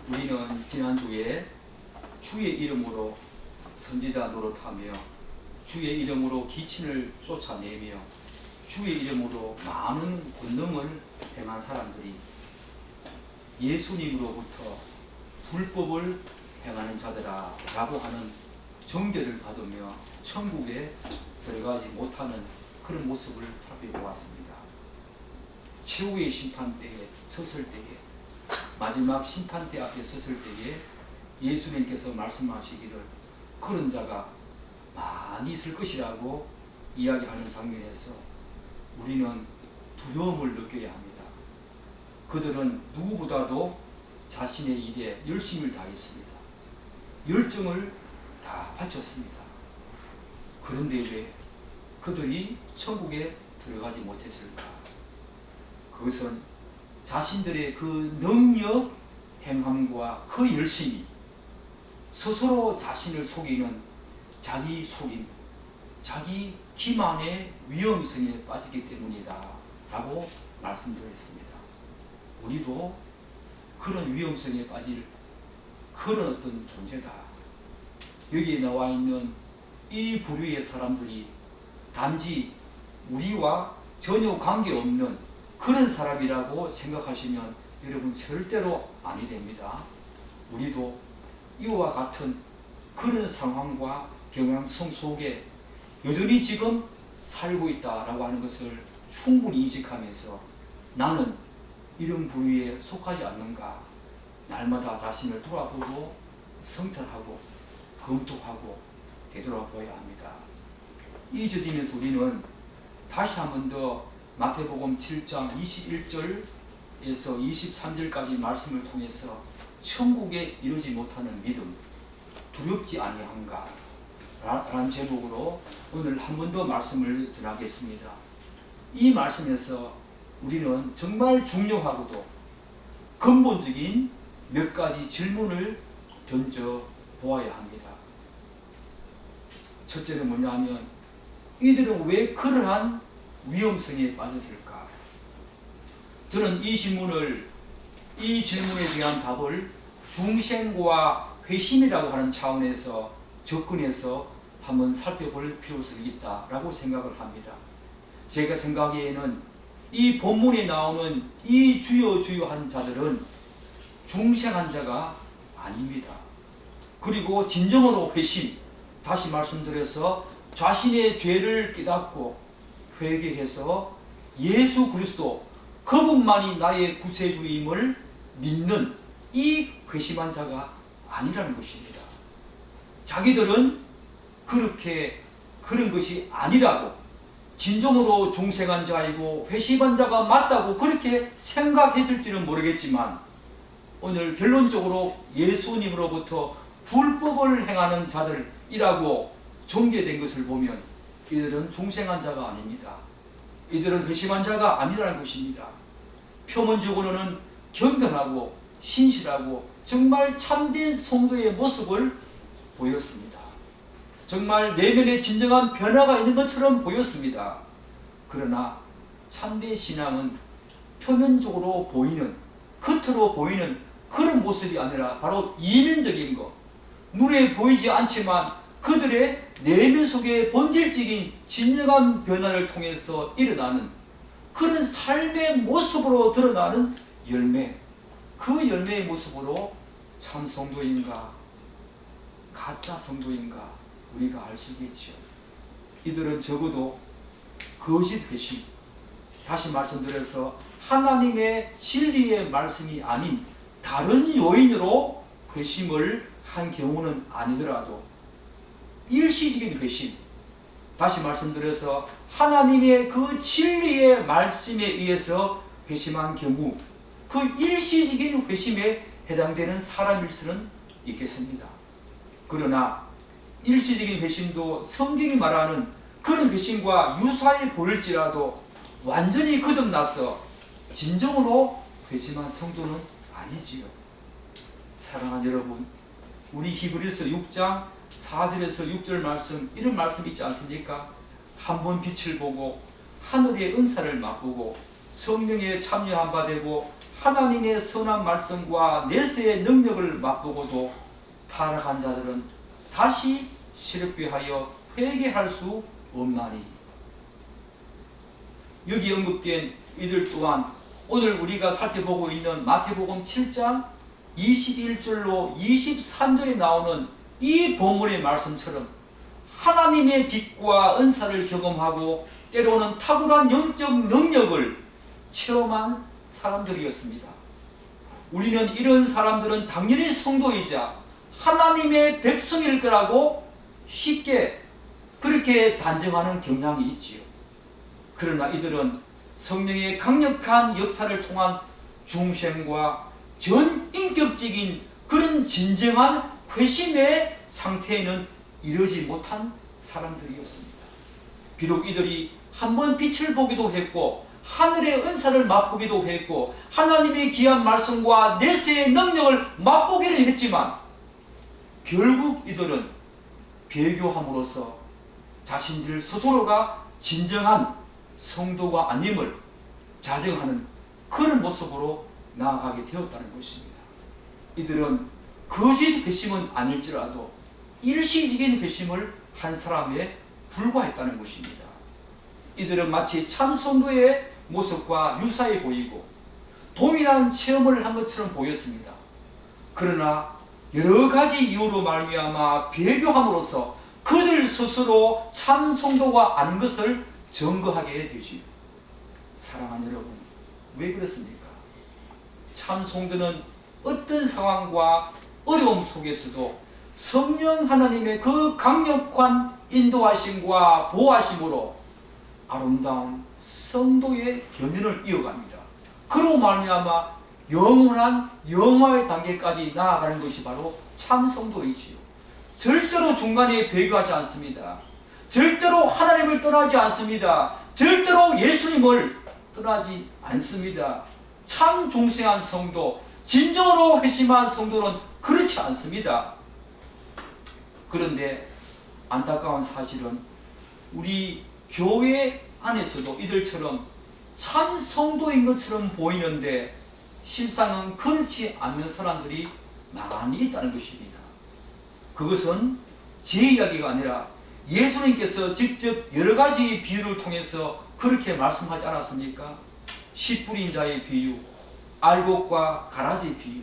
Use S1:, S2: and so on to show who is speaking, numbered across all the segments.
S1: 우리는 지난주에 주의 이름으로 선지자 노릇하며 주의 이름으로 기친을 쫓아내며 주의 이름으로 많은 권능을 행한 사람들이 예수님으로부터 불법을 행하는 자들아 라고 하는 정죄를 받으며 천국에 들어가지 못하는 그런 모습을 살펴보았습니다. 최후의 심판대에 섰을 때에, 마지막 심판대 앞에 섰을 때에 예수님께서 말씀하시기를 그런 자가 많이 있을 것이라고 이야기하는 장면에서 우리는 두려움을 느껴야 합니다. 그들은 누구보다도 자신의 일에 열심을 다했습니다. 열정을 다 바쳤습니다. 그런데 왜 그들이 천국에 들어가지 못했을까? 그것은 자신들의 그 능력 행함과 그 열심이 스스로 자신을 속이는 자기 속임, 자기 기만의 위험성에 빠지기 때문이다 라고 말씀드렸습니다. 우리도 그런 위험성에 빠질 그런 어떤 존재다. 여기에 나와 있는 이 부류의 사람들이 단지 우리와 전혀 관계없는 그런 사람이라고 생각하시면 여러분 절대로 아니 됩니다. 우리도 이와 같은 그런 상황과 경향성 속에 여전히 지금 살고 있다라고 하는 것을 충분히 인식하면서 나는 이런 부류에 속하지 않는가, 날마다 자신을 돌아보고 성찰하고 검토하고 되돌아보아야 합니다. 잊어지면서 우리는 다시 한 번 더 마태복음 7장 21절에서 23절까지 말씀을 통해서 천국에 이르지 못하는 믿음, 두렵지 아니한가 라는 제목으로 오늘 한 번 더 말씀을 전하겠습니다. 이 말씀에서 우리는 정말 중요하고도 근본적인 몇 가지 질문을 던져 보아야 합니다. 첫째는 뭐냐면 이들은 왜 그러한 위험성에 빠졌을까? 저는 이 질문에 대한 답을 중생과 회심이라고 하는 차원에서 접근해서 한번 살펴볼 필요성이 있다라고 생각을 합니다. 제가 생각하기에는 이 본문에 나오는 이 주여 주여 한 자들은 중생한 자가 아닙니다. 그리고 진정으로 회심, 다시 말씀드려서 자신의 죄를 깨닫고 회개해서 예수 그리스도 그분만이 나의 구세주임을 믿는 이 회심한 자가 아니라는 것입니다. 자기들은 그렇게 그런 것이 아니라고 진정으로 중생한 자이고 회심한 자가 맞다고 그렇게 생각했을지는 모르겠지만 오늘 결론적으로 예수님으로부터 불법을 행하는 자들이라고 정죄된 것을 보면 이들은 중생한 자가 아닙니다. 이들은 회심한 자가 아니라는 것입니다. 표면적으로는 경건하고 신실하고 정말 참된 성도의 모습을 보였습니다. 정말 내면에 진정한 변화가 있는 것처럼 보였습니다. 그러나 참된 신앙은 표면적으로 보이는, 겉으로 보이는 그런 모습이 아니라 바로 이면적인 것, 눈에 보이지 않지만 그들의 내면 속에 본질적인 진정한 변화를 통해서 일어나는 그런 삶의 모습으로 드러나는 열매, 그 열매의 모습으로 참 성도인가 가짜 성도인가 우리가 알 수 있겠지요. 이들은 적어도 거짓 회심, 다시 말씀드려서 하나님의 진리의 말씀이 아닌 다른 요인으로 회심을 한 경우는 아니더라도 일시적인 회심, 다시 말씀드려서 하나님의 그 진리의 말씀에 의해서 회심한 경우 그 일시적인 회심에 해당되는 사람일 수는 있겠습니다. 그러나 일시적인 회심도 성경이 말하는 그런 회심과 유사해 보일지라도 완전히 거듭나서 진정으로 회심한 성도는 아니지요. 사랑하는 여러분, 우리 히브리서 6장 4절에서 6절 말씀, 이런 말씀 있지 않습니까? 한 번 빛을 보고 하늘의 은사를 맛보고 성령에 참여한 바 되고 하나님의 선한 말씀과 내세의 능력을 맛보고도 타락한 자들은 다시 새롭게 하여 회개할 수 없나니. 여기 언급된 이들 또한 오늘 우리가 살펴보고 있는 마태복음 7장 21절로 23절에 나오는 이 본문의 말씀처럼 하나님의 빛과 은사를 경험하고 때로는 탁월한 영적 능력을 체험한 사람들이었습니다. 우리는 이런 사람들은 당연히 성도이자 하나님의 백성일 거라고 쉽게 그렇게 단정하는 경향이 있지요. 그러나 이들은 성령의 강력한 역사를 통한 중생과 전인격적인 그런 진정한 회심의 상태에는 이르지 못한 사람들이었습니다. 비록 이들이 한번 빛을 보기도 했고 하늘의 은사를 맛보기도 했고 하나님의 귀한 말씀과 내세의 능력을 맛보기를 했지만 결국 이들은 배교함으로써 자신들 스스로가 진정한 성도가 아님을 자정하는 그런 모습으로 나아가게 되었다는 것입니다. 이들은 거짓 회심은 아닐지라도 일시적인 회심을 한 사람에 불과했다는 것입니다. 이들은 마치 참 성도의 모습과 유사해 보이고 동일한 체험을 한 것처럼 보였습니다. 그러나 여러 가지 이유로 말미암아 배교함으로써 그들 스스로 참 성도가 아닌 것을 증거하게 되지요. 사랑하는 여러분, 왜 그렇습니까? 참 성도는 어떤 상황과 어려움 속에서도 성령 하나님의 그 강력한 인도하심과 보호하심으로 아름다운 성도의 경륜을 이어갑니다. 그로 말미암아 영원한 영화의 단계까지 나아가는 것이 바로 참 성도이지요. 절대로 중간에 배교하지 않습니다. 절대로 하나님을 떠나지 않습니다. 절대로 예수님을 떠나지 않습니다. 참 중생한 성도, 진정으로 회심한 성도는 그렇지 않습니다. 그런데 안타까운 사실은 우리 교회 안에서도 이들처럼 참 성도인 것처럼 보이는데 실상은 그렇지 않는 사람들이 많이 있다는 것입니다. 그것은 제 이야기가 아니라 예수님께서 직접 여러 가지 비유를 통해서 그렇게 말씀하지 않았습니까? 씨 뿌린 자의 비유, 알곡과 가라지의 비유,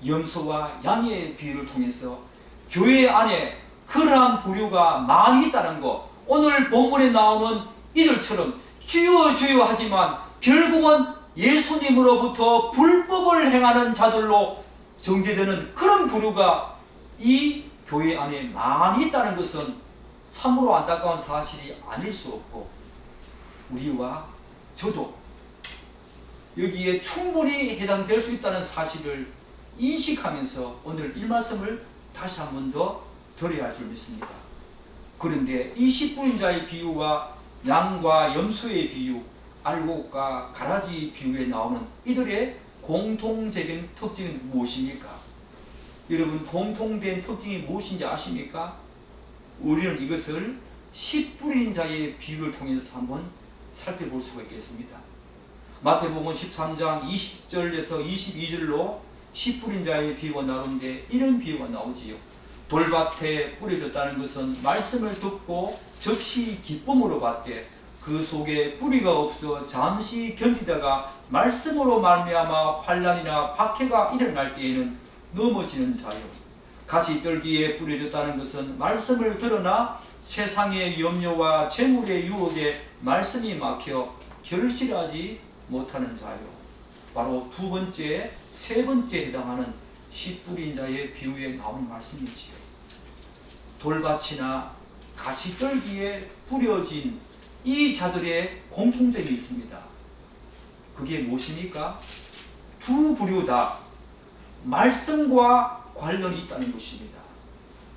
S1: 염소와 양의 비유를 통해서 교회 안에 그러한 부류가 많이 있다는 것, 오늘 본문에 나오는 이들처럼 주여 주여 하지만 결국은 예수님으로부터 불법을 행하는 자들로 정죄되는 그런 부류가 이 교회 안에 많이 있다는 것은 참으로 안타까운 사실이 아닐 수 없고 우리와 저도 여기에 충분히 해당될 수 있다는 사실을 인식하면서 오늘 이 말씀을 다시 한 번 더 드려야 할 줄 믿습니다. 그런데 이 씨 뿌린 자의 비유와 양과 염소의 비유, 알곡과 가라지 비유에 나오는 이들의 공통적인 특징은 무엇입니까? 여러분, 공통된 특징이 무엇인지 아십니까? 우리는 이것을 씨 뿌린 자의 비유를 통해서 한번 살펴볼 수가 있겠습니다. 마태복음 13장 20절에서 22절로 씨 뿌린 자의 비유가 나오는데 이런 비유가 나오지요. 돌밭에 뿌려졌다는 것은 말씀을 듣고 즉시 기쁨으로 받되 그 속에 뿌리가 없어 잠시 견디다가 말씀으로 말미암아 환난이나 박해가 일어날 때에는 넘어지는 자요. 가시떨기에 뿌려졌다는 것은 말씀을 들으나 세상의 염려와 재물의 유혹에 말씀이 막혀 결실하지 못하는 자요. 바로 두 번째, 세 번째에 해당하는 씨 뿌린 자의 비유에 나온 말씀이지요. 돌밭이나 가시떨기에 뿌려진 이 자들의 공통점이 있습니다. 그게 무엇입니까? 두 부류 다 말씀과 관련이 있다는 것입니다.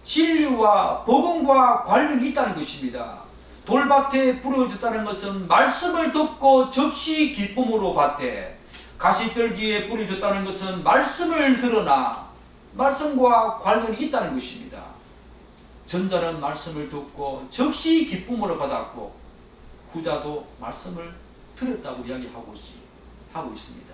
S1: 진리와 복음과 관련이 있다는 것입니다. 돌밭에 뿌려졌다는 것은 말씀을 듣고 즉시 기쁨으로 받되, 가시떨기에 뿌려졌다는 것은 말씀을 들으나 말씀과 관련이 있다는 것입니다. 전자는 말씀을 듣고 즉시 기쁨으로 받았고 후자도 말씀을 들었다고 이야기하고 있습니다.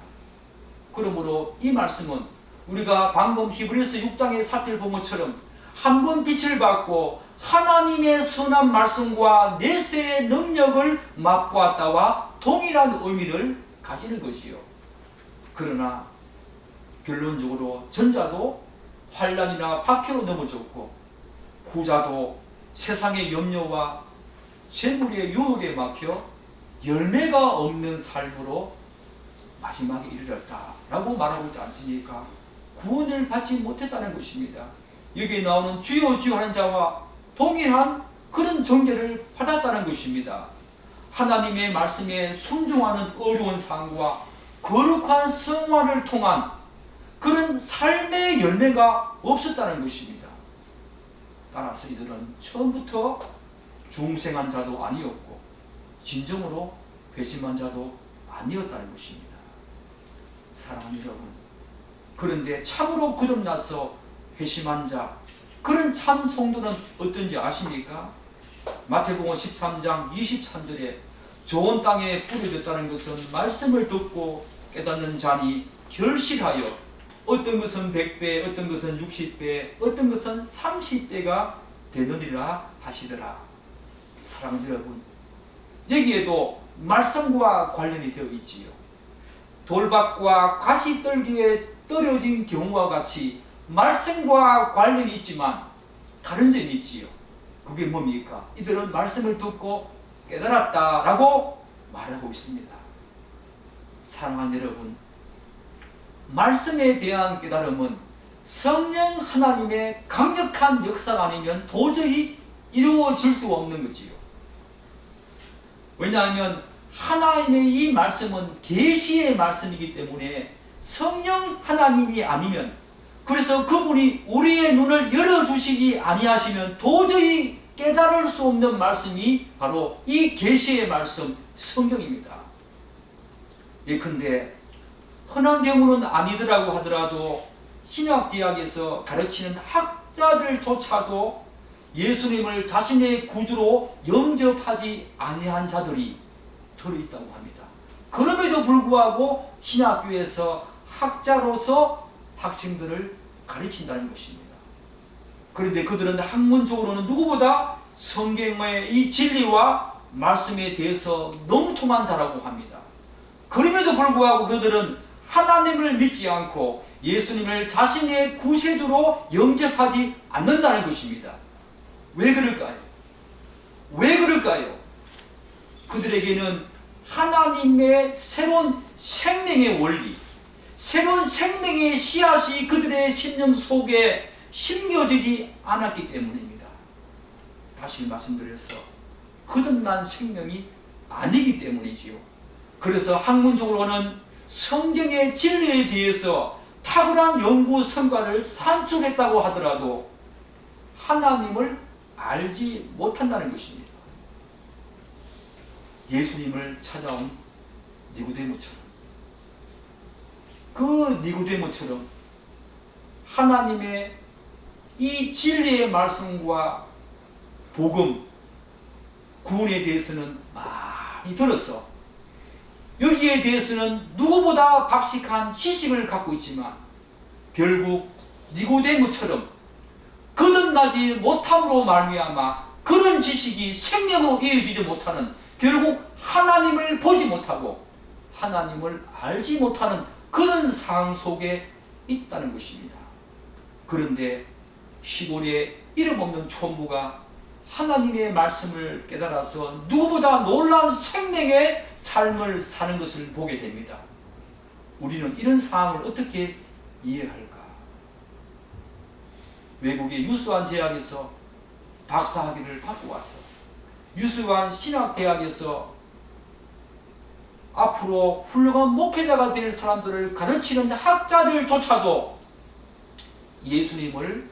S1: 그러므로 이 말씀은 우리가 방금 히브리서 6장에 살펴본 것처럼 한 번 빛을 받고 하나님의 선한 말씀과 내세의 능력을 맛보았다와 동일한 의미를 가지는 것이요. 그러나 결론적으로 전자도 환난이나 박해로 넘어졌고 후자도 세상의 염려와 재물의 유혹에 막혀 열매가 없는 삶으로 마지막에 이르렀다라고 말하고 있지 않습니까? 구원을 받지 못했다는 것입니다. 여기에 나오는 주여 주여 하는 자와 동일한 그런 정죄를 받았다는 것입니다. 하나님의 말씀에 순종하는 어려운 상과 거룩한 성화를 통한 그런 삶의 열매가 없었다는 것입니다. 따라서 이들은 처음부터 중생한 자도 아니었고 진정으로 회심한 자도 아니었다는 것입니다. 사랑하는 여러분, 그런데 참으로 거듭나서 회심한 자, 그런 참 성도는 어떤지 아십니까? 마태복음 13장 23절에 좋은 땅에 뿌려졌다는 것은 말씀을 듣고 깨닫는 자니 결실하여 어떤 것은 100배, 어떤 것은 60배, 어떤 것은 30배가 되느니라 하시더라. 사랑하는 여러분, 여기에도 말씀과 관련이 되어 있지요. 돌밭과 가시떨기에 떨어진 경우와 같이 말씀과 관련이 있지만 다른 점이 있지요. 그게 뭡니까? 이들은 말씀을 듣고 깨달았다라고 말하고 있습니다. 사랑하는 여러분, 말씀에 대한 깨달음은 성령 하나님의 강력한 역사가 아니면 도저히 이루어질 수 없는 거지요. 왜냐하면 하나님의 이 말씀은 계시의 말씀이기 때문에 성령 하나님이 아니면, 그래서 그분이 우리의 눈을 열어주시지 아니하시면 도저히 깨달을 수 없는 말씀이 바로 이 계시의 말씀 성경입니다. 예컨대 흔한 경우는 아니더라고 하더라도 신학대학에서 가르치는 학자들조차도 예수님을 자신의 구주로 영접하지 아니한 자들이 들어있다고 합니다. 그럼에도 불구하고 신학교에서 학자로서 학생들을 가르친다는 것입니다. 그런데 그들은 학문적으로는 누구보다 성경의 이 진리와 말씀에 대해서 능통한 자라고 합니다. 그럼에도 불구하고 그들은 하나님을 믿지 않고 예수님을 자신의 구세주로 영접하지 않는다는 것입니다. 왜 그럴까요? 왜 그럴까요? 그들에게는 하나님의 새로운 생명의 원리, 새로운 생명의 씨앗이 그들의 심령 속에 심겨지지 않았기 때문입니다. 다시 말씀드려서 거듭난 생명이 아니기 때문이지요. 그래서 학문적으로는 성경의 진리에 대해서 탁월한 연구 성과를 산출했다고 하더라도 하나님을 알지 못한다는 것입니다. 예수님을 찾아온 니고데모처럼, 그 니고데모처럼 하나님의 이 진리의 말씀과 복음, 구원에 대해서는 많이 들었어. 여기에 대해서는 누구보다 박식한 지식을 갖고 있지만 결국 니고데모처럼 거듭나지 못함으로 말미암아 그런 지식이 생명으로 이어지지 못하는, 결국 하나님을 보지 못하고 하나님을 알지 못하는 그런 상황 속에 있다는 것입니다. 그런데 시골에 이름 없는 촌부가 하나님의 말씀을 깨달아서 누구보다 놀라운 생명의 삶을 사는 것을 보게 됩니다. 우리는 이런 상황을 어떻게 이해할까? 외국의 유수한 대학에서 박사학위를 받고 와서 유수한 신학대학에서 앞으로 훌륭한 목회자가 될 사람들을 가르치는 학자들조차도 예수님을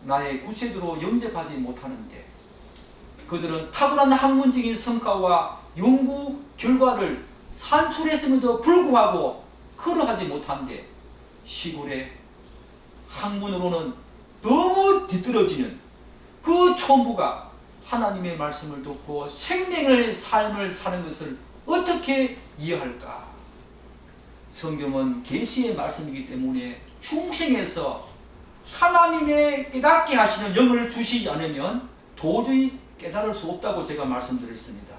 S1: 나의 구세주로 영접하지 못하는데, 그들은 탁월한 학문적인 성과와 연구 결과를 산출했음에도 불구하고 그러하지 못한데 시골에 학문으로는 너무 뒤떨어지는 그 촌부가 하나님의 말씀을 듣고 생명의 삶을 사는 것을 어떻게 이해할까? 성경은 계시의 말씀이기 때문에 중생에서 하나님의 깨닫게 하시는 영을 주시지 않으면 도저히 깨달을 수 없다고 제가 말씀드렸습니다.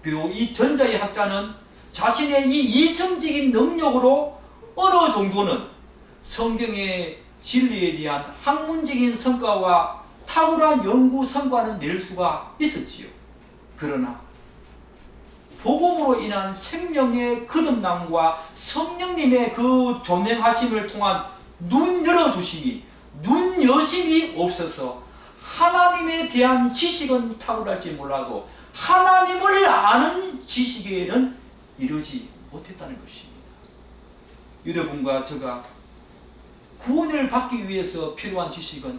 S1: 그리고 이 전자의 학자는 자신의 이 이성적인 능력으로 어느 정도는 성경의 진리에 대한 학문적인 성과와 탁월한 연구 성과는 낼 수가 있었지요. 그러나 복음으로 인한 생명의 거듭남과 성령님의 그 조명하심을 통한 눈 열어주심이, 눈 여심이 없어서 하나님에 대한 지식은 탁월할지 몰라도 하나님을 아는 지식에는 이르지 못했다는 것입니다. 여러분과 제가 구원을 받기 위해서 필요한 지식은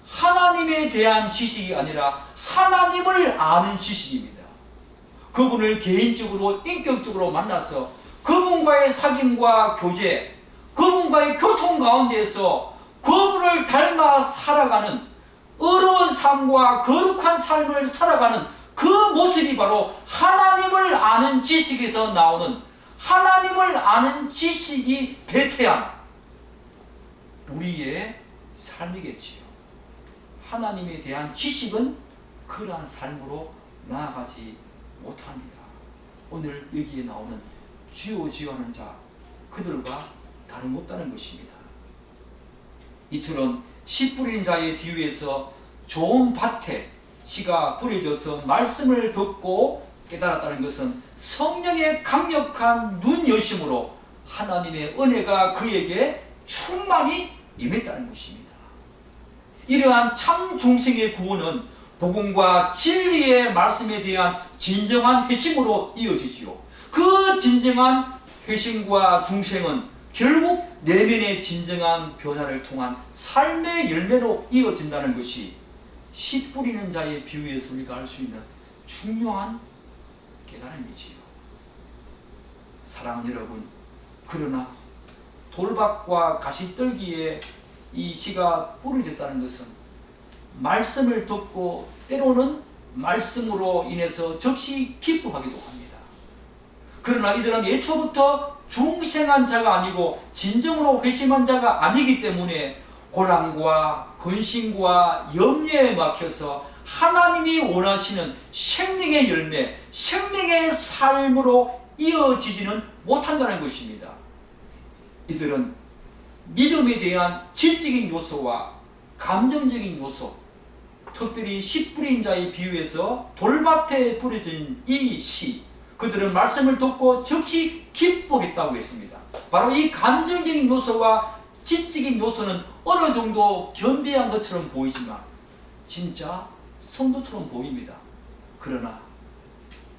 S1: 하나님에 대한 지식이 아니라 하나님을 아는 지식입니다. 그분을 개인적으로 인격적으로 만나서 그분과의 사귐과 교제, 그분과의 교통 가운데에서 그분을 닮아 살아가는 어려운 삶과 거룩한 삶을 살아가는 그 모습이 바로 하나님을 아는 지식에서 나오는, 하나님을 아는 지식이 배태한 우리의 삶이겠지요. 하나님에 대한 지식은 그러한 삶으로 나아가지 못합니다. 오늘 여기에 나오는 주여 주여 하는 자, 그들과 다름없다는 것입니다. 이처럼 씨 뿌리는 자의 비유에서 좋은 밭에 씨가 뿌려져서 말씀을 듣고 깨달았다는 것은 성령의 강력한 눈 여심으로 하나님의 은혜가 그에게 충만히 임했다는 것입니다. 이러한 참 중생의 구원은 복음과 진리의 말씀에 대한 진정한 회심으로 이어지지요. 그 진정한 회심과 중생은 결국 내면의 진정한 변화를 통한 삶의 열매로 이어진다는 것이 씨 뿌리는 자의 비유에서 우리가 알 수 있는 중요한 깨달음이지요. 사랑하는 여러분, 그러나 돌밭과 가시떨기에 이 씨가 뿌려졌다는 것은 말씀을 듣고 때로는 말씀으로 인해서 즉시 기뻐하기도 합니다. 그러나 이들은 예초부터 중생한 자가 아니고 진정으로 회심한 자가 아니기 때문에 고난과 근심과 염려에 막혀서 하나님이 원하시는 생명의 열매, 생명의 삶으로 이어지지는 못한다는 것입니다. 이들은 믿음에 대한 질적인 요소와 감정적인 요소, 특별히 씨 뿌린 자의 비유에서 돌밭에 뿌려진 이 씨, 그들은 말씀을 듣고 즉시 기뻐했다고 했습니다. 바로 이 감정적인 요소와 지적인 요소는 어느 정도 겸비한 것처럼 보이지만 진짜 성도처럼 보입니다. 그러나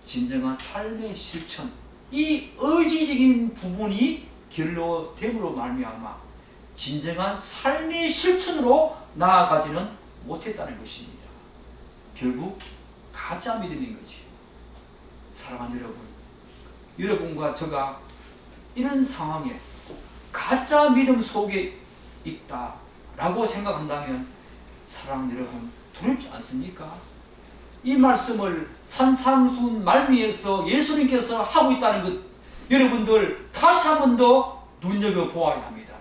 S1: 진정한 삶의 실천, 이 의지적인 부분이 결로됨으로 말미암아 진정한 삶의 실천으로 나아가지는 못했다는 것입니다. 결국 가짜 믿음인 거지요. 사랑하는 여러분, 여러분과 제가 이런 상황에 가짜 믿음 속에 있다라고 생각한다면 사랑하는 여러분, 두렵지 않습니까? 이 말씀을 산상수훈 말미에서 예수님께서 하고 있다는 것, 여러분들 다시 한 번 더 눈여겨보아야 합니다.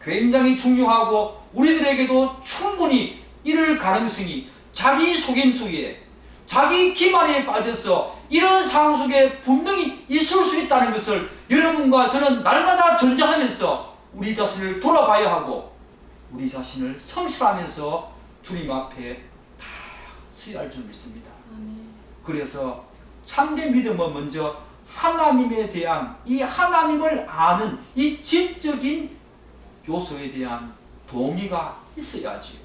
S1: 굉장히 중요하고 우리들에게도 충분히 이럴 가능성이, 자기 속임수에, 자기 기만에 빠져서 이런 상황 속에 분명히 있을 수 있다는 것을 여러분과 저는 날마다 전제하면서 우리 자신을 돌아봐야 하고 우리 자신을 성실하면서 주님 앞에 다 서야 할 줄 믿습니다. 그래서 참된 믿음은 먼저 하나님에 대한, 이 하나님을 아는 이 지적인 요소에 대한 동의가 있어야지.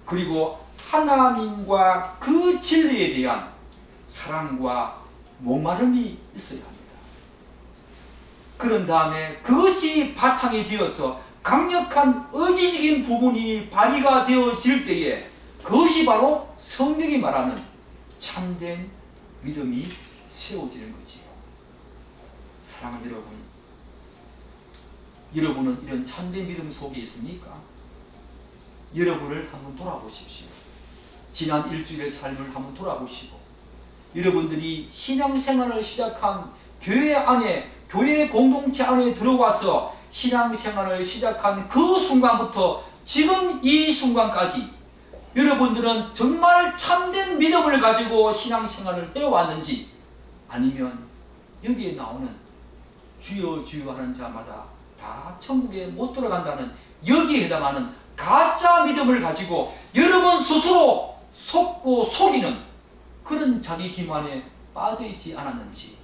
S1: 그리고 하나님과 그 진리에 대한 사랑과 목마름이 있어야 합니다. 그런 다음에 그것이 바탕이 되어서 강력한 의지적인 부분이 발휘가 되어질 때에 그것이 바로 성경이 말하는 참된 믿음이 세워지는 거지요. 사랑하는 여러분, 여러분은 이런 참된 믿음 속에 있습니까? 여러분을 한번 돌아보십시오. 지난 일주일의 삶을 한번 돌아보시고 여러분들이 신앙생활을 시작한 교회 안에 교회 공동체 안에 들어와서 신앙생활을 시작한 그 순간부터 지금 이 순간까지 여러분들은 정말 참된 믿음을 가지고 신앙생활을 해왔는지, 아니면 여기에 나오는 주여 주여 하는 자마다 다 천국에 못 들어간다는 여기에 해당하는 가짜 믿음을 가지고 여러분 스스로 속고 속이는 그런 자기 기만에 빠져있지 않았는지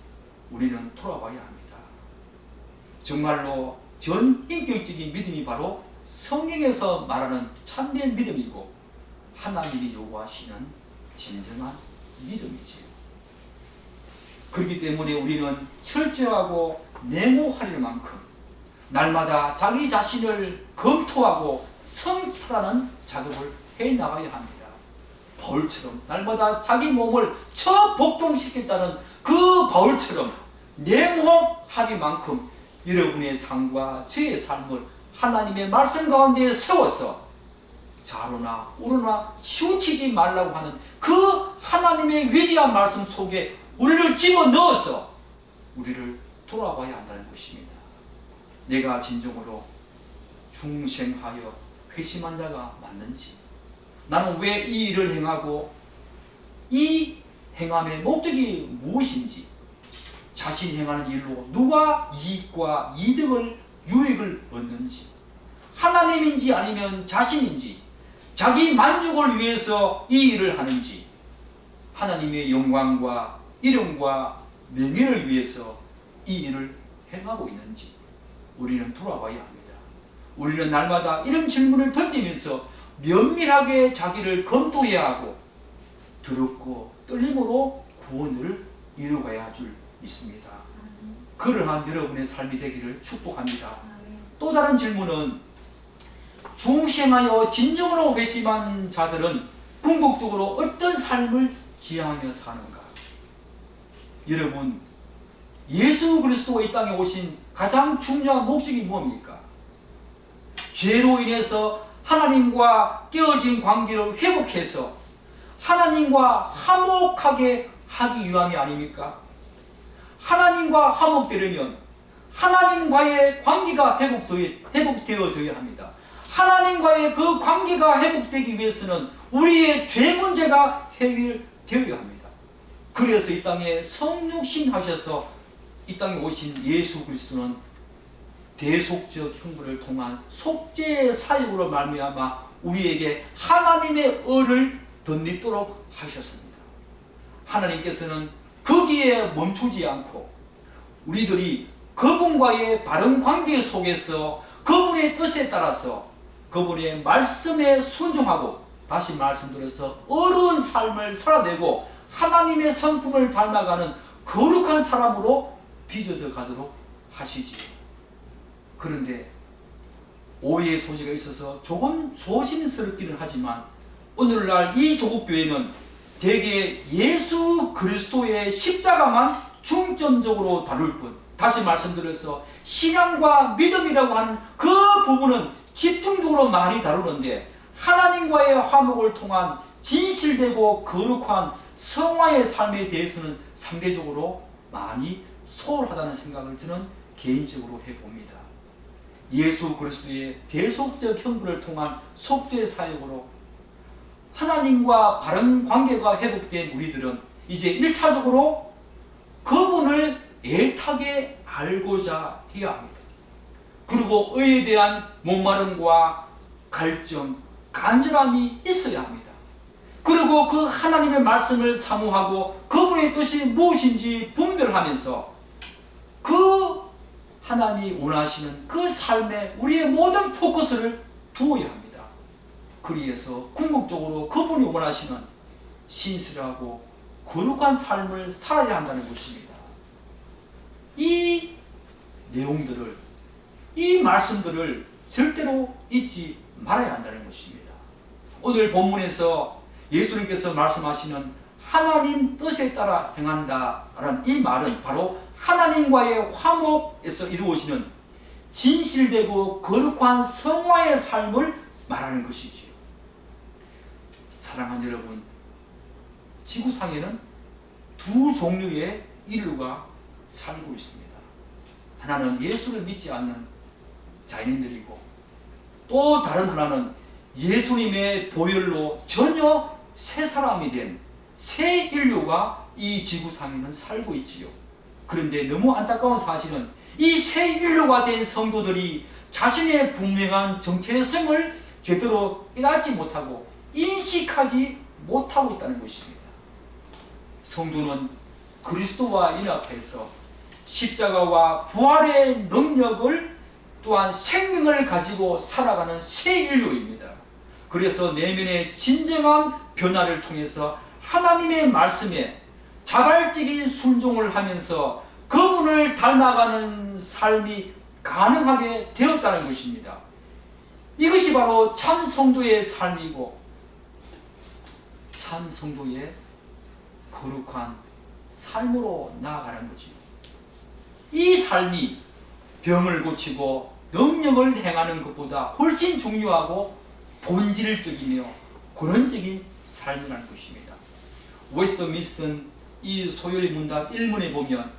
S1: 우리는 돌아봐야 합니다. 정말로 전인격적인 믿음이 바로 성경에서 말하는 참된 믿음이고 하나님이 요구하시는 진정한 믿음이지요. 그렇기 때문에 우리는 철저하고 냉혹할 만큼 날마다 자기 자신을 검토하고 성찰하는 작업을 해나가야 합니다. 바울처럼 날마다 자기 몸을 처복종시켰다는 그 바울처럼 냉혹하기만큼 여러분의 삶과 저의 삶을 하나님의 말씀 가운데 세워서 좌로나 우로나 치우치지 말라고 하는 그 하나님의 위대한 말씀 속에 우리를 집어넣어서 우리를 돌아봐야 한다는 것입니다. 내가 진정으로 중생하여 회심한 자가 맞는지, 나는 왜 이 일을 행하고 이 행함의 목적이 무엇인지, 자신이 행하는 일로 누가 이익과 이득을 유익을 얻는지, 하나님인지 아니면 자신인지, 자기 만족을 위해서 이 일을 하는지, 하나님의 영광과 이름과 명예를 위해서 이 일을 행하고 있는지 우리는 돌아봐야 합니다. 우리는 날마다 이런 질문을 던지면서 면밀하게 자기를 검토해야 하고 두렵고 떨림으로 구원을 이루어가야 할 줄 믿습니다. 그러한 여러분의 삶이 되기를 축복합니다. 또 다른 질문은, 중생하여 진정으로 회심한 자들은 궁극적으로 어떤 삶을 지향하며 사는가? 여러분, 예수 그리스도가 이 땅에 오신 가장 중요한 목적이 뭡니까? 죄로 인해서 하나님과 깨어진 관계를 회복해서 하나님과 화목하게 하기 위함이 아닙니까? 하나님과 화목되려면 하나님과의 관계가 회복되어져야 합니다. 하나님과의 그 관계가 회복되기 위해서는 우리의 죄 문제가 해결되어야 합니다. 그래서 이 땅에 성육신 하셔서 이 땅에 오신 예수 그리스도는 대속적 형벌을 통한 속죄의 사역으로 말미암아 우리에게 하나님의 의를 덧입도록 하셨습니다. 하나님께서는 거기에 멈추지 않고 우리들이 그분과의 바른 관계 속에서 그분의 뜻에 따라서 그분의 말씀에 순종하고, 다시 말씀드려서 어려운 삶을 살아내고 하나님의 성품을 닮아가는 거룩한 사람으로 빚어져 가도록 하시지요. 그런데 오해의 소지가 있어서 조금 조심스럽기는 하지만 오늘날 이 조국교회는 대개 예수 그리스도의 십자가만 중점적으로 다룰 뿐, 다시 말씀드려서 신앙과 믿음이라고 하는 그 부분은 집중적으로 많이 다루는데 하나님과의 화목을 통한 진실되고 거룩한 성화의 삶에 대해서는 상대적으로 많이 소홀하다는 생각을 저는 개인적으로 해봅니다. 예수 그리스도의 대속적 형벌을 통한 속죄 사역으로 하나님과 바른 관계가 회복된 우리들은 이제 1차적으로 그분을 애타게 알고자 해야 합니다. 그리고 의에 대한 목마름과 갈증, 간절함이 있어야 합니다. 그리고 그 하나님의 말씀을 사모하고 그분의 뜻이 무엇인지 분별하면서 그 하나님이 원하시는 그 삶에 우리의 모든 포커스를 두어야 합니다. 그리해서 궁극적으로 그분이 원하시는 신실하고 거룩한 삶을 살아야 한다는 것입니다. 이 내용들을, 이 말씀들을 절대로 잊지 말아야 한다는 것입니다. 오늘 본문에서 예수님께서 말씀하시는 하나님 뜻에 따라 행한다라는 이 말은 바로 하나님과의 화목에서 이루어지는 진실되고 거룩한 성화의 삶을 말하는 것이지요. 사랑하는 여러분, 지구상에는 두 종류의 인류가 살고 있습니다. 하나는 예수를 믿지 않는 자연인들이고, 또 다른 하나는 예수님의 보혈로 전혀 새 사람이 된 새 인류가 이 지구상에는 살고 있지요. 그런데 너무 안타까운 사실은 이 새 인류가 된 성도들이 자신의 분명한 정체성을 제대로 깨닫지 못하고 인식하지 못하고 있다는 것입니다. 성도는 그리스도와 연합해서 십자가와 부활의 능력을 또한 생명을 가지고 살아가는 새 인류입니다. 그래서 내면의 진정한 변화를 통해서 하나님의 말씀에 자발적인 순종을 하면서 그분을 닮아가는 삶이 가능하게 되었다는 것입니다. 이것이 바로 참 성도의 삶이고 참 성도의 거룩한 삶으로 나아가는 거지요. 이 삶이 병을 고치고 능력을 행하는 것보다 훨씬 중요하고 본질적이며 근원적인 삶이라는 것입니다. 웨스트민스턴 이 소요의 문답 1문에 보면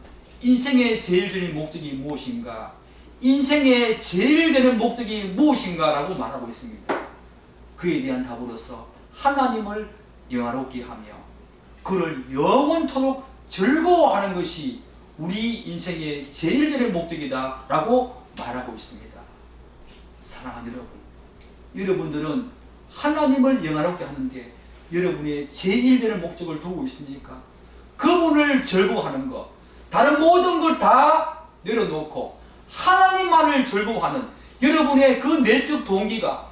S1: 인생의 제일 되는 목적이 무엇인가, 인생의 제일 되는 목적이 무엇인가 라고 말하고 있습니다. 그에 대한 답으로서 하나님을 영화롭게 하며 그를 영원토록 즐거워하는 것이 우리 인생의 제일 되는 목적이다 라고 말하고 있습니다. 사랑하는 여러분, 여러분들은 하나님을 영화롭게 하는데 여러분의 제일 되는 목적을 두고 있습니까? 그분을 즐거워하는 것, 다른 모든 걸 다 내려놓고 하나님만을 즐거워하는 여러분의 그 내적 동기가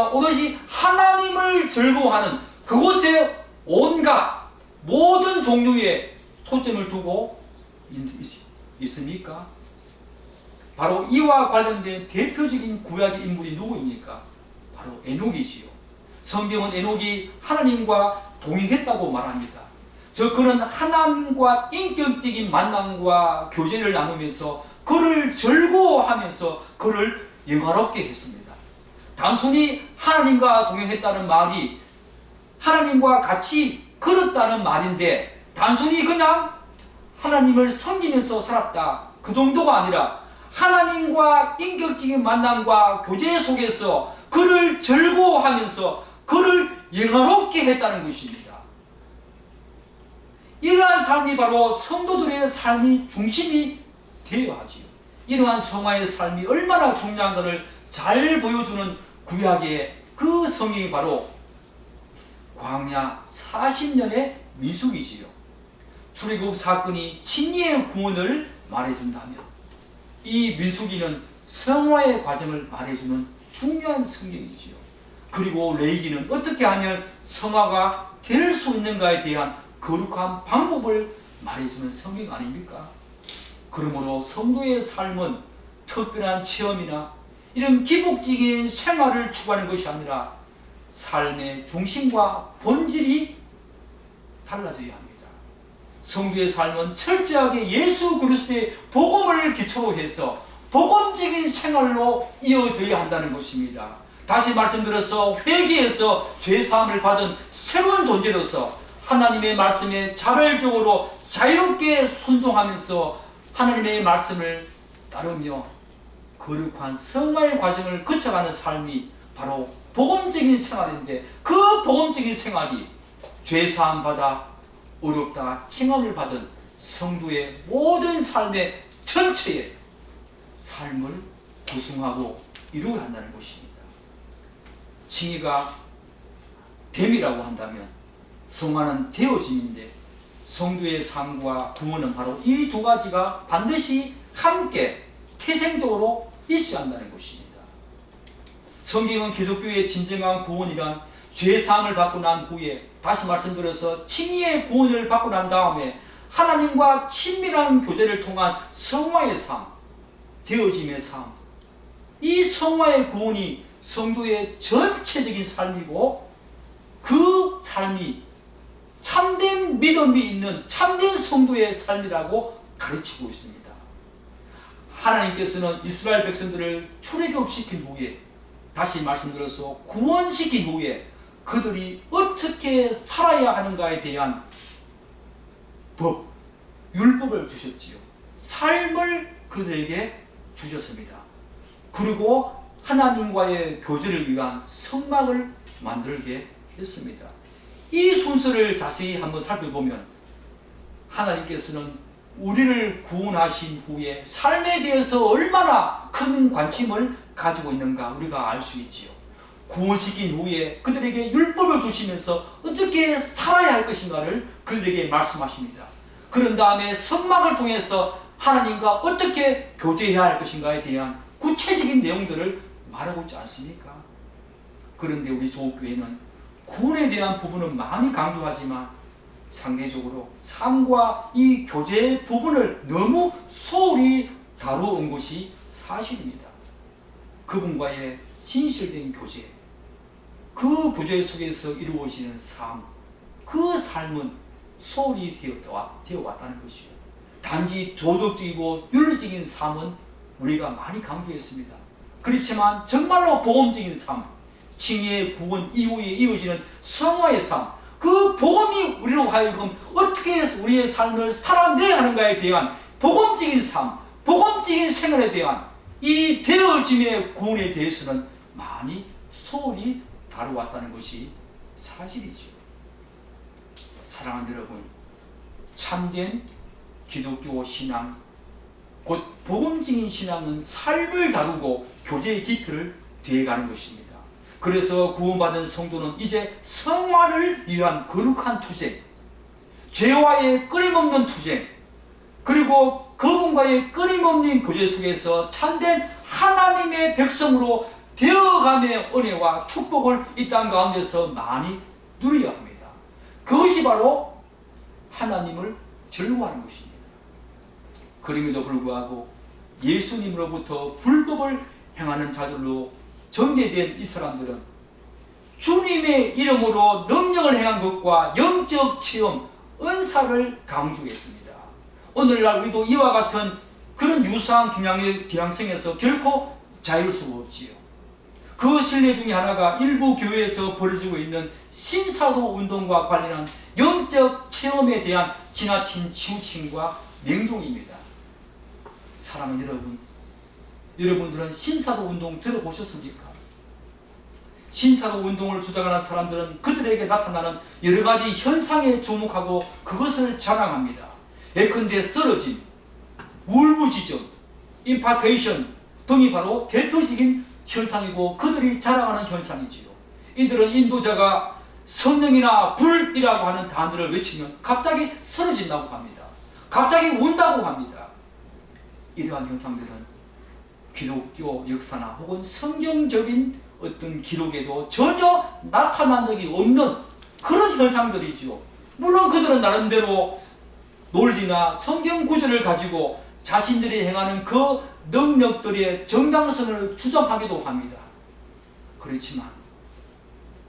S1: 오롯이 하나님을 즐거워하는 그곳에 온갖 모든 종류의 초점을 두고 있습니까? 바로 이와 관련된 대표적인 구약의 인물이 누구입니까? 바로 에녹이지요. 성경은 에녹이 하나님과 동행했다고 말합니다. 그는 하나님과 인격적인 만남과 교제를 나누면서 그를 즐거워하면서 그를 영화롭게 했습니다. 단순히 하나님과 동행했다는 말이 하나님과 같이 걸었다는 말인데 단순히 그냥 하나님을 섬기면서 살았다 그 정도가 아니라 하나님과 인격적인 만남과 교제 속에서 그를 즐거워하면서 그를 영화롭게 했다는 것입니다. 이러한 삶이 바로 성도들의 삶이 중심이 되어야 하지요. 이러한 성화의 삶이 얼마나 중요한 것을 잘 보여주는 구약의 그 성경이 바로 광야 40년의 민수기지요. 출애굽 사건이 칭의의 구원을 말해준다면 이 민수기는 성화의 과정을 말해주는 중요한 성경이지요. 그리고 레위기는 어떻게 하면 성화가 될 수 있는가에 대한 거룩한 방법을 말해주는 성경 아닙니까? 그러므로 성도의 삶은 특별한 체험이나 이런 기복적인 생활을 추구하는 것이 아니라 삶의 중심과 본질이 달라져야 합니다. 성도의 삶은 철저하게 예수 그리스도의 복음을 기초로 해서 복음적인 생활로 이어져야 한다는 것입니다. 다시 말씀드려서 회개해서 죄사함을 받은 새로운 존재로서 하나님의 말씀에 자발적으로 자유롭게 순종하면서 하나님의 말씀을 따르며 거룩한 성화의 과정을 거쳐가는 삶이 바로 복음적인 생활인데 그 복음적인 생활이 죄사함 받아 어렵다 칭함을 받은 성도의 모든 삶의 전체의 삶을 구성하고 이루어야 한다는 것입니다. 칭의가 됨이라고 한다면 성화는 되어짐인데 성도의 삶과 구원은 바로 이 두 가지가 반드시 함께 태생적으로 있어야 한다는 것입니다. 성경은 기독교의 진정한 구원이란 죄사함을 받고 난 후에 다시 말씀드려서 칭의의 구원을 받고 난 다음에 하나님과 친밀한 교제를 통한 성화의 삶, 되어짐의 삶, 이 성화의 구원이 성도의 전체적인 삶이고 그 삶이 참된 믿음이 있는 참된 성도의 삶이라고 가르치고 있습니다. 하나님께서는 이스라엘 백성들을 출애굽시킨 후에 다시 말씀드려서 구원시킨 후에 그들이 어떻게 살아야 하는가에 대한 법, 율법을 주셨지요. 삶을 그들에게 주셨습니다. 그리고 하나님과의 교제를 위한 성막을 만들게 했습니다. 이 순서를 자세히 한번 살펴보면 하나님께서는 우리를 구원하신 후에 삶에 대해서 얼마나 큰 관심을 가지고 있는가 우리가 알 수 있지요. 구원시킨 후에 그들에게 율법을 주시면서 어떻게 살아야 할 것인가를 그들에게 말씀하십니다. 그런 다음에 성막을 통해서 하나님과 어떻게 교제해야 할 것인가에 대한 구체적인 내용들을 말하고 있지 않습니까? 그런데 우리 조국교회는 구원에 대한 부분은 많이 강조하지만 상대적으로 삶과 이 교제 부분을 너무 소홀히 다루어온 것이 사실입니다. 그분과의 진실된 교제, 그 교제 속에서 이루어지는 삶, 그 삶은 소홀히 되어왔다는 것이요. 단지 도덕적이고 윤리적인 삶은 우리가 많이 강조했습니다. 그렇지만 정말로 복음적인 삶, 칭의의 구원 이후에 이어지는 성화의 삶, 그 복음이 우리로 하여금 어떻게 우리의 삶을 살아내야 하는가에 대한 복음적인 삶, 복음적인 생활에 대한 이 되어짐의 구원에 대해서는 많이 소홀히 다루어왔다는 것이 사실이죠. 사랑하는 여러분, 참된 기독교 신앙, 곧 복음적인 신앙은 삶을 다루고 교제의 깊이를 더해가는 것입니다. 그래서 구원받은 성도는 이제 성화를 위한 거룩한 투쟁, 죄와의 끊임없는 투쟁, 그리고 그분과의 끊임없는 교제 속에서 참된 하나님의 백성으로 되어감의 은혜와 축복을 이 땅 가운데서 많이 누려야 합니다. 그것이 바로 하나님을 즐거워하는 것입니다. 그럼에도 불구하고 예수님으로부터 불법을 행하는 자들로 전개된 이 사람들은 주님의 이름으로 능력을 행한 것과 영적 체험, 은사를 강조했습니다. 오늘날 우리도 이와 같은 그런 유사한 경향성에서 결코 자유로울 수가 없지요. 그 실례 중에 하나가 일부 교회에서 벌어지고 있는 신사도 운동과 관련한 영적 체험에 대한 지나친 치우침과 맹종입니다. 사랑하는 여러분, 여러분들은 신사도 운동 들어보셨습니까? 신사도 운동을 주장하는 사람들은 그들에게 나타나는 여러 가지 현상에 주목하고 그것을 자랑합니다. 예컨대 쓰러짐, 울부짖음, 임파테이션 등이 바로 대표적인 현상이고 그들이 자랑하는 현상이지요. 이들은 인도자가 성령이나 불이라고 하는 단어를 외치면 갑자기 쓰러진다고 합니다. 갑자기 운다고 합니다. 이러한 현상들은 기독교 역사나 혹은 성경적인 어떤 기록에도 전혀 나타난 적이 없는 그런 현상들이지요. 물론 그들은 나름대로 논리나 성경 구절을 가지고 자신들이 행하는 그 능력들의 정당성을 주장하기도 합니다. 그렇지만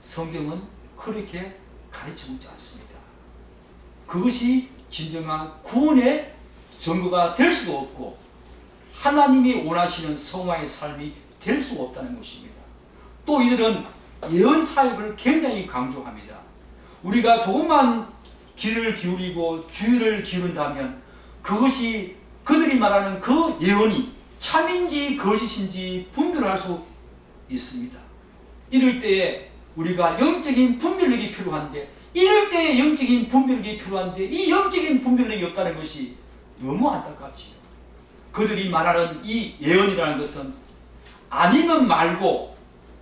S1: 성경은 그렇게 가르치고 있지 않습니다. 그것이 진정한 구원의 증거가 될 수가 없고 하나님이 원하시는 성화의 삶이 될 수가 없다는 것입니다. 또 이들은 예언 사역을 굉장히 강조합니다. 우리가 조금만 귀를 기울이고 주의를 기울인다면 그것이 그들이 말하는 그 예언이 참인지 거짓인지 분별할 수 있습니다. 이럴 때에 우리가 영적인 분별력이 필요한데 이럴 때에 영적인 분별력이 필요한데 이 영적인 분별력이 없다는 것이 너무 안타깝지요. 그들이 말하는 이 예언이라는 것은 아니면 말고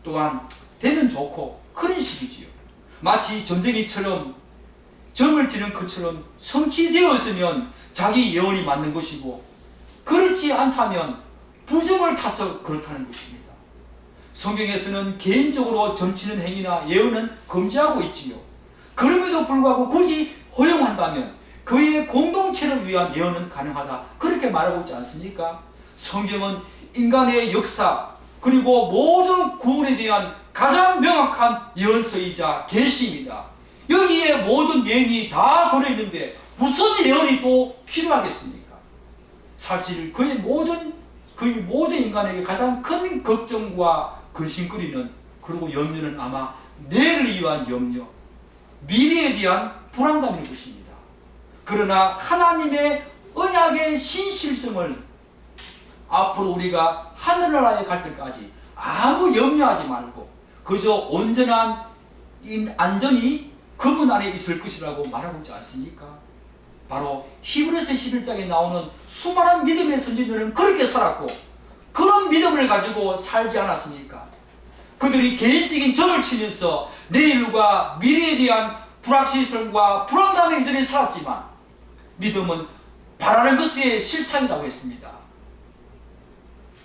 S1: 또한 되면 좋고 그런 식이지요. 마치 점쟁이처럼 점을 치는 것처럼 성취되었으면 자기 예언이 맞는 것이고 그렇지 않다면 부정을 타서 그렇다는 것입니다. 성경에서는 개인적으로 점치는 행위나 예언은 금지하고 있지요. 그럼에도 불구하고 굳이 허용한다면 그의 공동체를 위한 예언은 가능하다. 그렇게 말하고 있지 않습니까? 성경은 인간의 역사 그리고 모든 구원에 대한 가장 명확한 예언서이자 계시입니다. 여기에 모든 예언이 다 들어있는데 무슨 예언이 또 필요하겠습니까? 사실 거의 모든 인간에게 가장 큰 걱정과 근심거리는 그리고 염려는 아마 내일을 위한 염려, 미래에 대한 불안감일 것입니다. 그러나 하나님의 언약의 신실성을 앞으로 우리가 하늘나라에 갈 때까지 아무 염려하지 말고 그저 온전한 안전이 그분 안에 있을 것이라고 말하고 있지 않습니까? 바로 히브리서 11장에 나오는 수많은 믿음의 선지자들은 그렇게 살았고 그런 믿음을 가지고 살지 않았습니까? 그들이 개인적인 점을 치면서 내일과 미래에 대한 불확실성과 불안감에 이전에 살았지만 믿음은 바라는 것의 실상이라고 했습니다.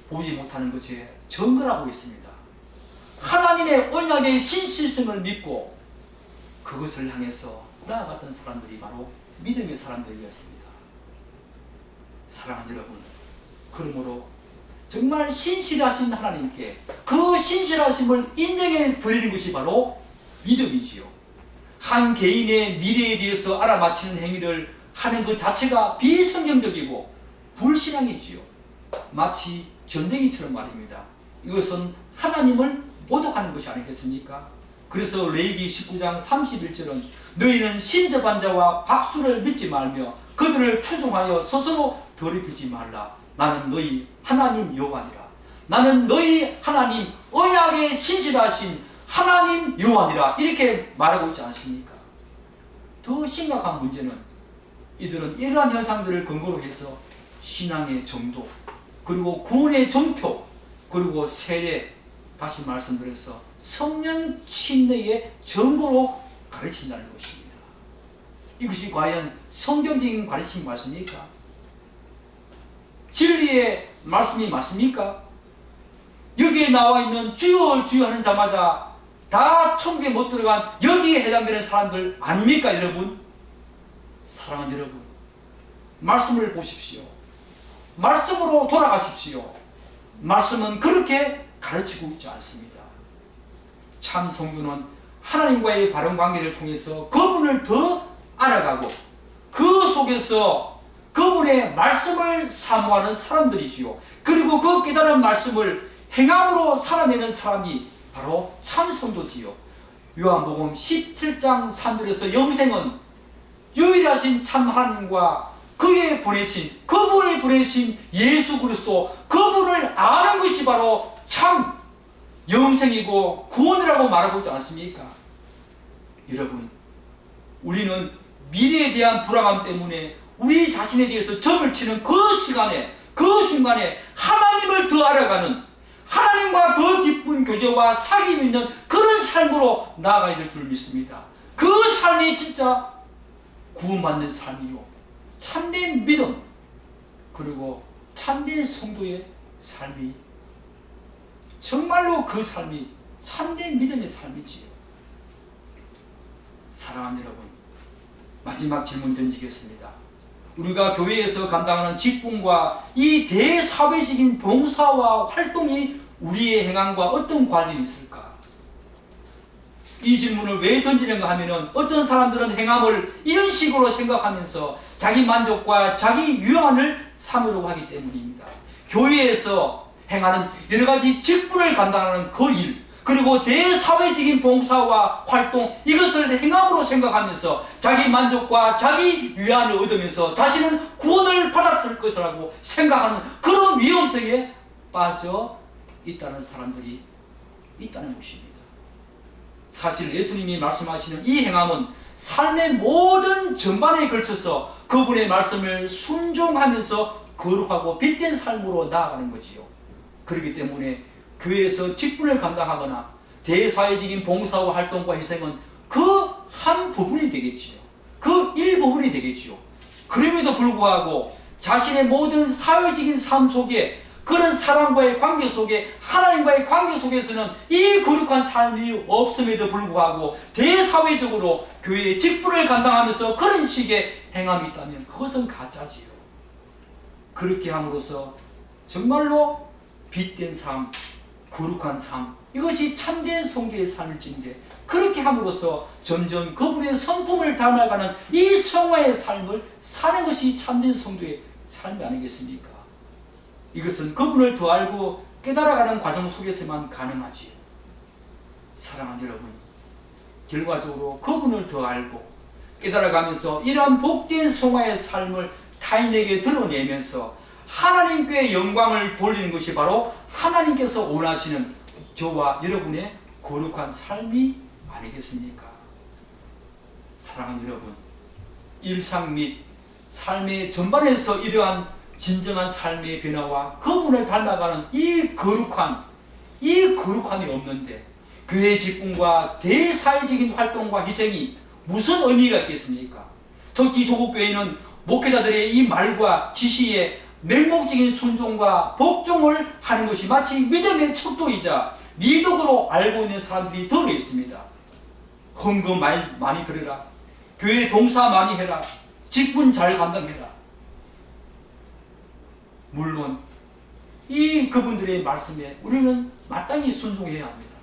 S1: 보지 못하는 것에 증거라고 했습니다. 하나님의 언약의 신실성을 믿고 그것을 향해서 나아갔던 사람들이 바로 믿음의 사람들이었습니다. 사랑하는 여러분, 그러므로 정말 신실하신 하나님께 그 신실하심을 인정해 드리는 것이 바로 믿음이지요. 한 개인의 미래에 대해서 알아맞히는 행위를 하는 것 자체가 비성경적이고 불신앙이지요. 마치 전쟁이처럼 말입니다. 이것은 하나님을 모독하는 것이 아니겠습니까? 그래서 레위기 19장 31절은 너희는 신접한 자와 박수를 믿지 말며 그들을 추종하여 스스로 더럽히지 말라. 나는 너희 하나님 여호와니라. 나는 너희 하나님 언약에 신실하신 하나님 여호와니라. 이렇게 말하고 있지 않습니까? 더 심각한 문제는 이들은 이러한 현상들을 근거로 해서 신앙의 정도, 그리고 구원의 전표, 그리고 세례, 다시 말씀드려서 성령 침례의 정보로 가르친다는 것입니다. 이것이 과연 성경적인 가르침이 맞습니까? 진리의 말씀이 맞습니까? 여기에 나와 있는 주여 주여 하는 자마다 다 천국에 못 들어간 여기에 해당되는 사람들 아닙니까, 여러분? 사랑하는 여러분, 말씀을 보십시오. 말씀으로 돌아가십시오. 말씀은 그렇게 가르치고 있지 않습니다. 참 성도는 하나님과의 바른 관계를 통해서 그분을 더 알아가고 그 속에서 그분의 말씀을 사모하는 사람들이지요. 그리고 그 깨달은 말씀을 행함으로 살아내는 사람이 바로 참 성도지요. 요한복음 17장 3절에서 영생은 유일하신 참 하나님과 그분이 보내신 예수 그리스도, 그분을 아는 것이 바로 참 영생이고 구원이라고 말하고 있지 않습니까? 여러분, 우리는 미래에 대한 불안감 때문에 우리 자신에 대해서 점을 치는 그 순간에 하나님을 더 알아가는, 하나님과 더 깊은 교제와 사귐이 있는 그런 삶으로 나아가야 될 줄 믿습니다. 그 삶이 진짜 구원받는 삶이요, 참된 믿음, 그리고 참된 성도의 삶이, 정말로 그 삶이 참된 믿음의 삶이지요. 사랑하는 여러분, 마지막 질문 던지겠습니다. 우리가 교회에서 감당하는 직분과 이 대사회적인 봉사와 활동이 우리의 행함과 어떤 관련이 있을까? 이 질문을 왜 던지는가 하면은 어떤 사람들은 행함을 이런 식으로 생각하면서 자기 만족과 자기 유한을 삼으려고 하기 때문입니다. 교회에서 행하는 여러 가지 직분을 감당하는 그 일, 그리고 대사회적인 봉사와 활동, 이것을 행함으로 생각하면서 자기 만족과 자기 위안을 얻으면서 자신은 구원을 받았을 것이라고 생각하는 그런 위험성에 빠져 있다는 사람들이 있다는 것입니다. 사실 예수님이 말씀하시는 이 행함은 삶의 모든 전반에 걸쳐서 그분의 말씀을 순종하면서 거룩하고 빛된 삶으로 나아가는 거지요. 그렇기 때문에 교회에서 직분을 감당하거나 대사회적인 봉사와 활동과 희생은 그 한 부분이 되겠지요. 그 일부분이 되겠지요. 그럼에도 불구하고 자신의 모든 사회적인 삶 속에, 그런 사람과의 관계 속에, 하나님과의 관계 속에서는 이 거룩한 삶이 없음에도 불구하고 대사회적으로 교회의 직분을 감당하면서 그런 식의 행함이 있다면 그것은 가짜지요. 그렇게 함으로써 정말로 빛된 삶, 거룩한 삶, 이것이 참된 성도의 삶일진데, 그렇게 함으로써 점점 그분의 성품을 닮아가는 이 성화의 삶을 사는 것이 참된 성도의 삶이 아니겠습니까? 이것은 그분을 더 알고 깨달아가는 과정 속에서만 가능하지요. 사랑하는 여러분, 결과적으로 그분을 더 알고 깨달아가면서 이러한 복된 성화의 삶을 타인에게 드러내면서 하나님께 영광을 돌리는 것이 바로 하나님께서 원하시는 저와 여러분의 거룩한 삶이 아니겠습니까? 사랑하는 여러분, 일상 및 삶의 전반에서 이러한 진정한 삶의 변화와 그분을 닮아가는 이 거룩함이 없는데 교회 직분과 대사회적인 활동과 희생이 무슨 의미가 있겠습니까? 특히 조국교회는 목회자들의 이 말과 지시에 맹목적인 순종과 복종을 하는 것이 마치 믿음의 척도이자 미덕으로 알고 있는 사람들이 덜어 있습니다. 헌금 많이 드려라, 교회 봉사 많이 해라, 직분 잘 감당해라. 물론 그분들의 말씀에 우리는 마땅히 순종해야 합니다.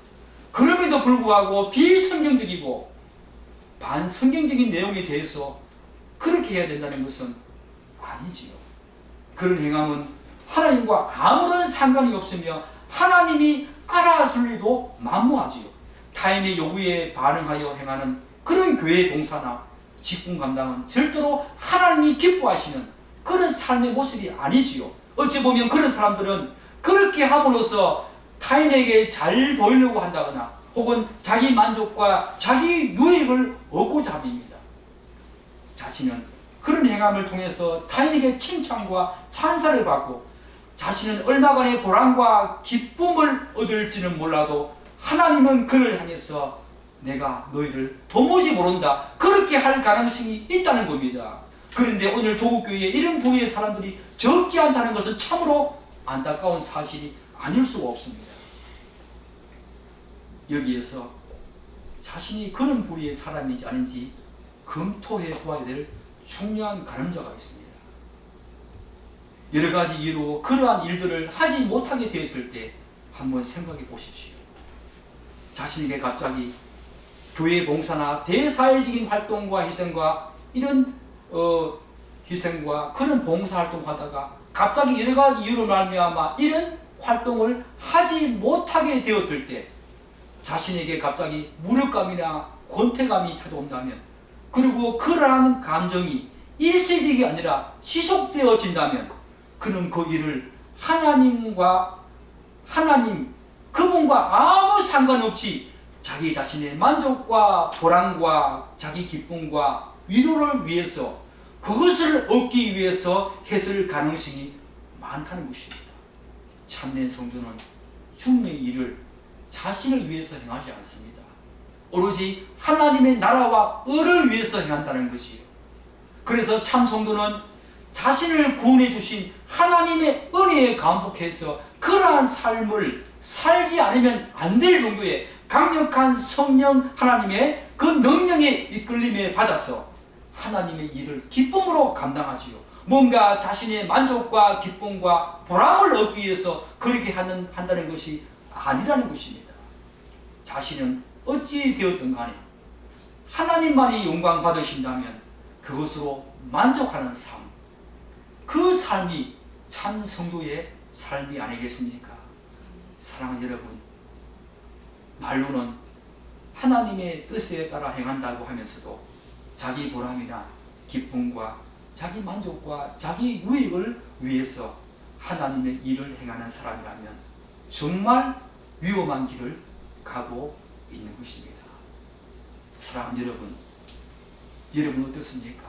S1: 그럼에도 불구하고 비성경적이고 반성경적인 내용에 대해서 그렇게 해야 된다는 것은 아니지요. 그런 행함은 하나님과 아무런 상관이 없으며 하나님이 알아줄 리도 만무하지요. 타인의 요구에 반응하여 행하는 그런 교회 봉사나 직분 감당은 절대로 하나님이 기뻐하시는 그런 삶의 모습이 아니지요. 어찌 보면 그런 사람들은 그렇게 함으로써 타인에게 잘 보이려고 한다거나 혹은 자기 만족과 자기 유익을 얻고자 합니다. 자신은 그런 행함을 통해서 타인에게 칭찬과 찬사를 받고 자신은 얼마간의 보람과 기쁨을 얻을지는 몰라도 하나님은 그를 향해서 내가 너희를 도무지 모른다, 그렇게 할 가능성이 있다는 겁니다. 그런데 오늘 조국교회에 이런 부류의 사람들이 적지 않다는 것은 참으로 안타까운 사실이 아닐 수가 없습니다. 여기에서 자신이 그런 부류의 사람이지 아닌지 검토해 보아야 될 중요한 가늠자가 있습니다. 여러 가지 이유로 그러한 일들을 하지 못하게 되었을 때 한번 생각해 보십시오. 자신에게 갑자기 교회 봉사나 대사회적인 활동과 희생과 이런 희생과 그런 봉사활동 하다가 갑자기 여러 가지 이유로 말미암아 이런 활동을 하지 못하게 되었을 때 자신에게 갑자기 무력감이나 권태감이 찾아온다면, 그리고 그러한 감정이 일시적이 아니라 지속되어진다면 그는 그 일을 그분과 아무 상관없이 자기 자신의 만족과 보람과 자기 기쁨과 위로를 위해서, 그것을 얻기 위해서 했을 가능성이 많다는 것입니다. 참된 성도는 죽는 일을 자신을 위해서 행하지 않습니다. 오로지 하나님의 나라와 의를 위해서 행한다는 것이에요. 그래서 참 성도는 자신을 구원해 주신 하나님의 은혜에 감복해서 그러한 삶을 살지 않으면 안 될 정도의 강력한 성령 하나님의 그 능력에 이끌림에 받아서 하나님의 일을 기쁨으로 감당하지요. 뭔가 자신의 만족과 기쁨과 보람을 얻기 위해서 그렇게 한다는 것이 아니라는 것입니다. 자신은 어찌 되었든 간에 하나님만이 영광 받으신다면 그것으로 만족하는 삶, 그 삶이 참 성도의 삶이 아니겠습니까? 사랑하는 여러분, 말로는 하나님의 뜻에 따라 행한다고 하면서도 자기 보람이나 기쁨과 자기 만족과 자기 유익을 위해서 하나님의 일을 행하는 사람이라면 정말 위험한 길을 가고 있는 것입니다. 사랑하는 여러분, 여러분 어떻습니까?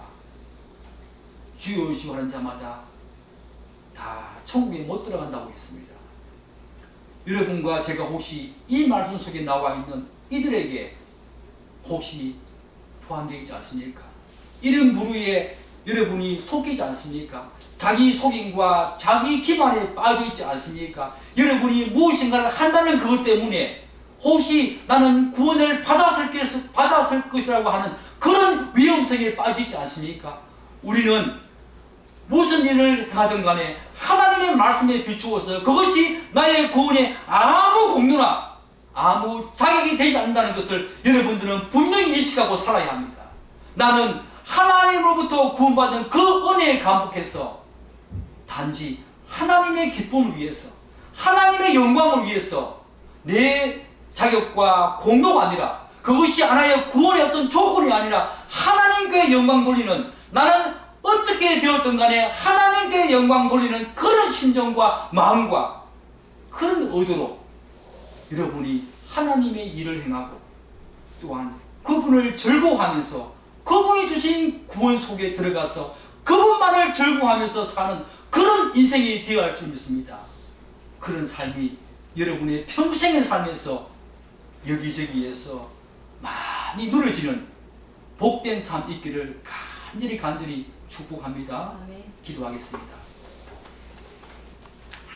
S1: 주여 주여 하는 자마다 다 천국에 못 들어간다고 했습니다. 여러분과 제가 혹시 이 말씀 속에 나와 있는 이들에게 혹시 포함되어 있지 않습니까? 이런 부류에 여러분이 속이지 않습니까? 자기 속임과 자기 기만에 빠져 있지 않습니까? 여러분이 무엇인가를 한다는 그것 때문에 혹시 나는 구원을 받았을 것이라고 하는 그런 위험성에 빠져 있지 않습니까? 우리는 무슨 일을 하든 간에 하나님의 말씀에 비추어서 그것이 나의 구원에 아무 공로나 아무 자격이 되지 않는다는 것을 여러분들은 분명히 인식하고 살아야 합니다. 나는 하나님으로부터 구원받은 그 은혜에 감복해서 단지 하나님의 기쁨을 위해서, 하나님의 영광을 위해서 내 자격과 공로가 아니라, 그것이 하나의 구원의 어떤 조건이 아니라 하나님께 영광 돌리는, 나는 어떻게 되었든 간에 하나님께 영광 돌리는 그런 심정과 마음과 그런 의도로 여러분이 하나님의 일을 행하고 또한 그분을 즐거워하면서 그분이 주신 구원 속에 들어가서 그분만을 즐거워하면서 사는 그런 인생이 되어야 할 줄 믿습니다. 그런 삶이 여러분의 평생의 삶에서 여기저기에서 많이 누려지는 복된 삶 있기를 간절히 축복합니다.
S2: 아멘.
S1: 기도하겠습니다.